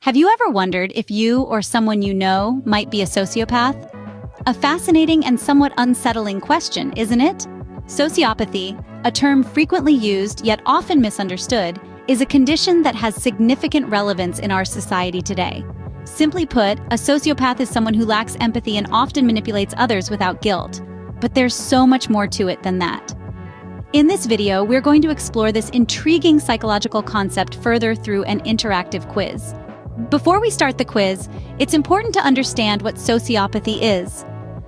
Have you ever wondered if you or someone you know might be a sociopath? A fascinating and somewhat unsettling question, isn't it? Sociopathy, a term frequently used yet often misunderstood, is a condition that has significant relevance in our society today. Simply put, a sociopath is someone who lacks empathy and often manipulates others without guilt. But there's so much more to it than that. In this video, we're going to explore this intriguing psychological concept further through an interactive quiz. Before we start the quiz, it's important to understand what sociopathy is.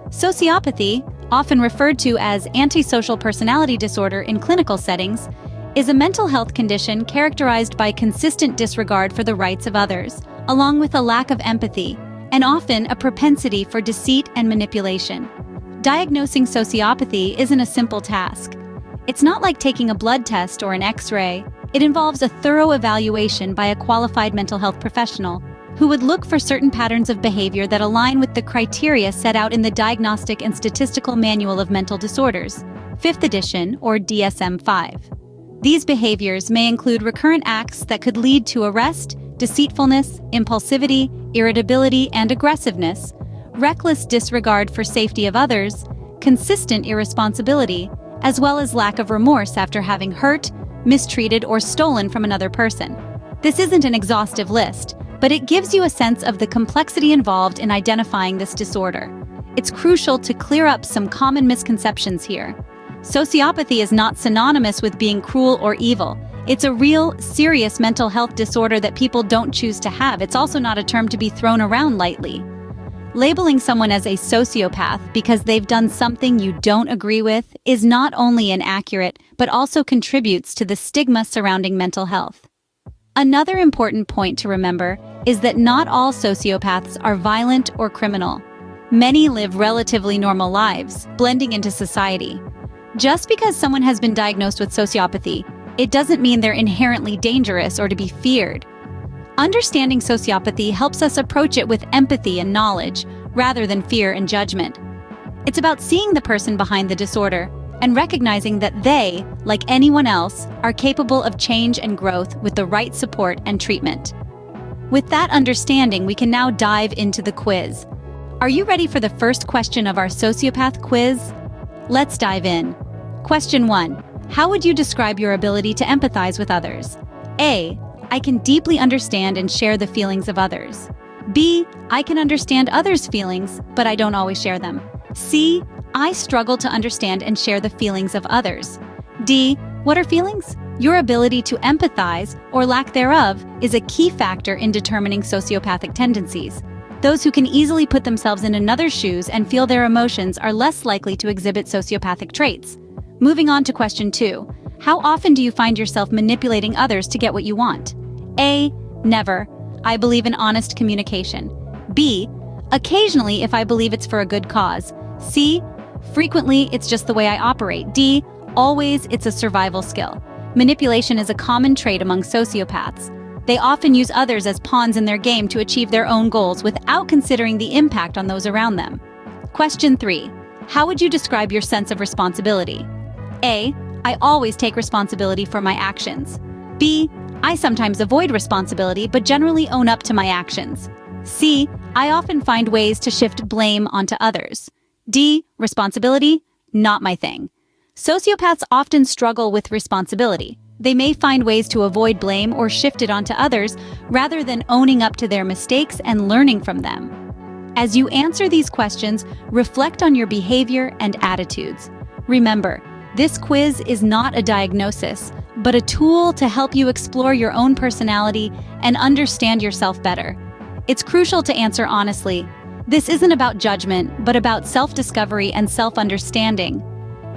Sociopathy, often referred to as antisocial personality disorder in clinical settings, is a mental health condition characterized by consistent disregard for the rights of others, along with a lack of empathy, and often a propensity for deceit and manipulation. Diagnosing sociopathy isn't a simple task. It's not like taking a blood test or an X-ray. It involves a thorough evaluation by a qualified mental health professional who would look for certain patterns of behavior that align with the criteria set out in the Diagnostic and Statistical Manual of Mental Disorders, 5th edition, or DSM-5. These behaviors may include recurrent acts that could lead to arrest, deceitfulness, impulsivity, irritability, and aggressiveness, reckless disregard for safety of others, consistent irresponsibility, as well as lack of remorse after having hurt, mistreated, or stolen from another person. This isn't an exhaustive list, but it gives you a sense of the complexity involved in identifying this disorder. It's crucial to clear up some common misconceptions here. Sociopathy is not synonymous with being cruel or evil. It's a real, serious mental health disorder that people don't choose to have. It's also not a term to be thrown around lightly. Labeling someone as a sociopath because they've done something you don't agree with is not only inaccurate, but also contributes to the stigma surrounding mental health. Another important point to remember is that not all sociopaths are violent or criminal. Many live relatively normal lives, blending into society. Just because someone has been diagnosed with sociopathy, it doesn't mean they're inherently dangerous or to be feared. Understanding sociopathy helps us approach it with empathy and knowledge, rather than fear and judgment. It's about seeing the person behind the disorder and recognizing that they, like anyone else, are capable of change and growth with the right support and treatment. With that understanding, we can now dive into the quiz. Are you ready for the first question of our sociopath quiz? Let's dive in. Question 1. How would you describe your ability to empathize with others? A. I can deeply understand and share the feelings of others. B. I can understand others' feelings, but I don't always share them. C. I struggle to understand and share the feelings of others. D. What are feelings? Your ability to empathize, or lack thereof, is a key factor in determining sociopathic tendencies. Those who can easily put themselves in another's shoes and feel their emotions are less likely to exhibit sociopathic traits. Moving on to question 2. How often do you find yourself manipulating others to get what you want? A. Never. I believe in honest communication. B. Occasionally if I believe it's for a good cause. C. Frequently it's just the way I operate. D. Always it's a survival skill. Manipulation is a common trait among sociopaths. They often use others as pawns in their game to achieve their own goals without considering the impact on those around them. Question 3. How would you describe your sense of responsibility? A. I always take responsibility for my actions. B. I sometimes avoid responsibility but generally own up to my actions. C. I often find ways to shift blame onto others. D. Responsibility? Not my thing. Sociopaths often struggle with responsibility. They may find ways to avoid blame or shift it onto others rather than owning up to their mistakes and learning from them. As you answer these questions, reflect on your behavior and attitudes. Remember, this quiz is not a diagnosis, but a tool to help you explore your own personality and understand yourself better. It's crucial to answer honestly. This isn't about judgment, but about self-discovery and self-understanding.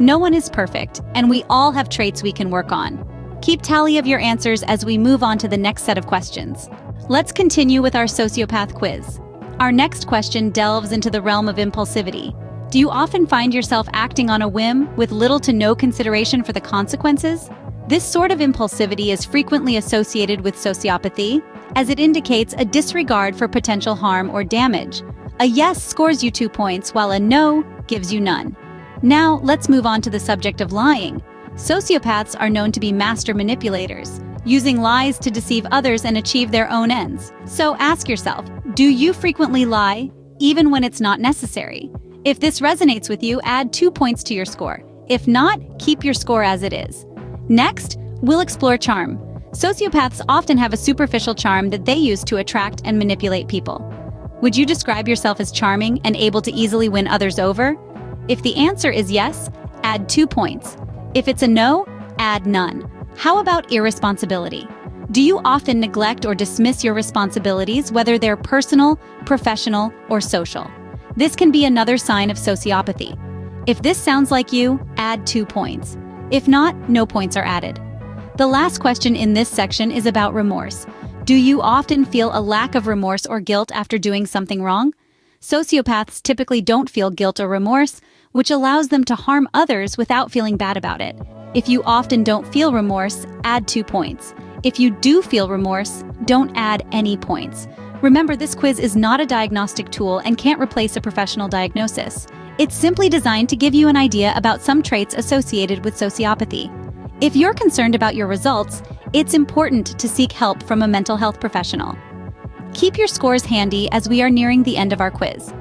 No one is perfect, and we all have traits we can work on. Keep tally of your answers as we move on to the next set of questions. Let's continue with our sociopath quiz. Our next question delves into the realm of impulsivity. Do you often find yourself acting on a whim with little to no consideration for the consequences? This sort of impulsivity is frequently associated with sociopathy, as it indicates a disregard for potential harm or damage. A yes scores you 2 points, while a no gives you none. Now, let's move on to the subject of lying. Sociopaths are known to be master manipulators. using lies to deceive others and achieve their own ends. So ask yourself, do you frequently lie, even when it's not necessary? If this resonates with you, add 2 points to your score. If not, keep your score as it is. Next, we'll explore charm. Sociopaths often have a superficial charm that they use to attract and manipulate people. Would you describe yourself as charming and able to easily win others over? If the answer is yes, add 2 points. If it's a no, add none. How about irresponsibility? Do you often neglect or dismiss your responsibilities, whether they're personal, professional, or social? This can be another sign of sociopathy. If this sounds like you, add 2 points. If not, no points are added. The last question in this section is about remorse. Do you often feel a lack of remorse or guilt after doing something wrong? Sociopaths typically don't feel guilt or remorse, which allows them to harm others without feeling bad about it. If you often don't feel remorse, add 2 points. If you do feel remorse, don't add any points. Remember, this quiz is not a diagnostic tool and can't replace a professional diagnosis. It's simply designed to give you an idea about some traits associated with sociopathy. If you're concerned about your results, it's important to seek help from a mental health professional. Keep your scores handy as we are nearing the end of our quiz.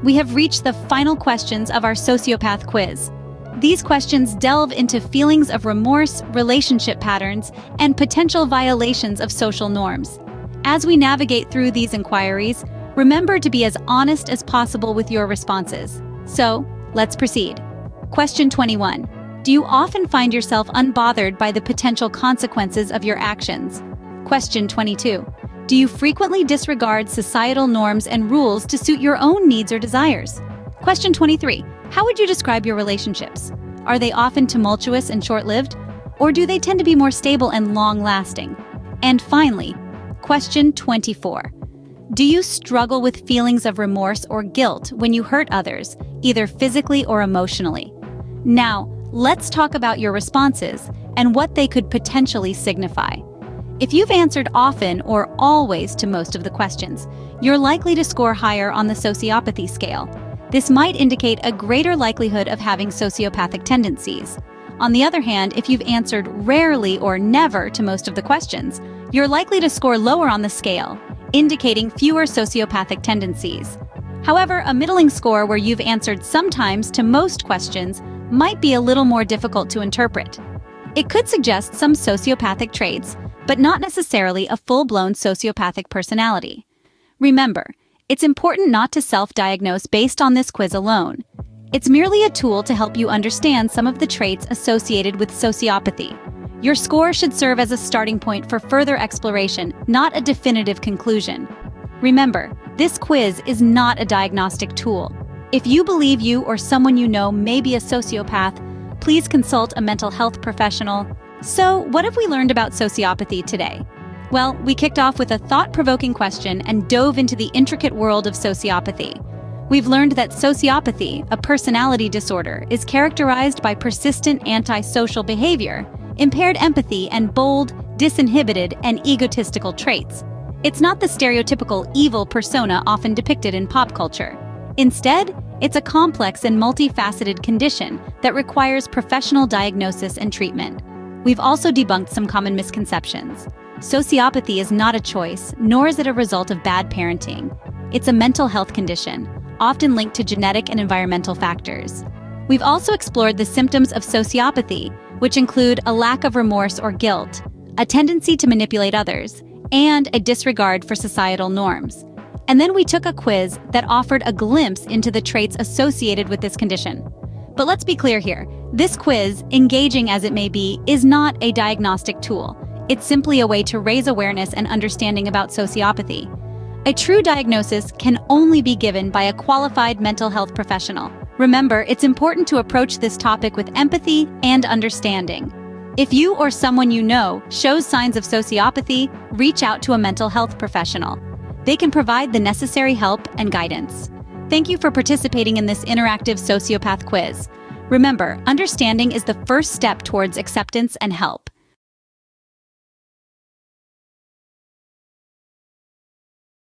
We have reached the final questions of our sociopath quiz. These questions delve into feelings of remorse, relationship patterns, and potential violations of social norms. As we navigate through these inquiries, remember to be as honest as possible with your responses. So, let's proceed. Question 21. Do you often find yourself unbothered by the potential consequences of your actions? Question 22. Do you frequently disregard societal norms and rules to suit your own needs or desires? Question 23. How would you describe your relationships? Are they often tumultuous and short-lived, or do they tend to be more stable and long-lasting? And finally, question 24. Do you struggle with feelings of remorse or guilt when you hurt others, either physically or emotionally? Now, let's talk about your responses and what they could potentially signify. If you've answered often or always to most of the questions, you're likely to score higher on the sociopathy scale. This might indicate a greater likelihood of having sociopathic tendencies. On the other hand, if you've answered rarely or never to most of the questions, you're likely to score lower on the scale, indicating fewer sociopathic tendencies. However, a middling score where you've answered sometimes to most questions might be a little more difficult to interpret. It could suggest some sociopathic traits, but not necessarily a full-blown sociopathic personality. Remember, it's important not to self-diagnose based on this quiz alone. It's merely a tool to help you understand some of the traits associated with sociopathy. Your score should serve as a starting point for further exploration, not a definitive conclusion. Remember, this quiz is not a diagnostic tool. If you believe you or someone you know may be a sociopath, please consult a mental health professional. So, what have we learned about sociopathy today? Well, we kicked off with a thought-provoking question and dove into the intricate world of sociopathy. We've learned that sociopathy, a personality disorder, is characterized by persistent antisocial behavior, impaired empathy, and bold, disinhibited, and egotistical traits. It's not the stereotypical evil persona often depicted in pop culture. Instead, it's a complex and multifaceted condition that requires professional diagnosis and treatment. We've also debunked some common misconceptions. Sociopathy is not a choice, nor is it a result of bad parenting. It's a mental health condition, often linked to genetic and environmental factors. We've also explored the symptoms of sociopathy, which include a lack of remorse or guilt, a tendency to manipulate others, and a disregard for societal norms. And then we took a quiz that offered a glimpse into the traits associated with this condition. But let's be clear here, this quiz, engaging as it may be, is not a diagnostic tool. It's simply a way to raise awareness and understanding about sociopathy. A true diagnosis can only be given by a qualified mental health professional. Remember, it's important to approach this topic with empathy and understanding. If you or someone you know shows signs of sociopathy, reach out to a mental health professional. They can provide the necessary help and guidance. Thank you for participating in this interactive sociopath quiz. Remember, understanding is the first step towards acceptance and help.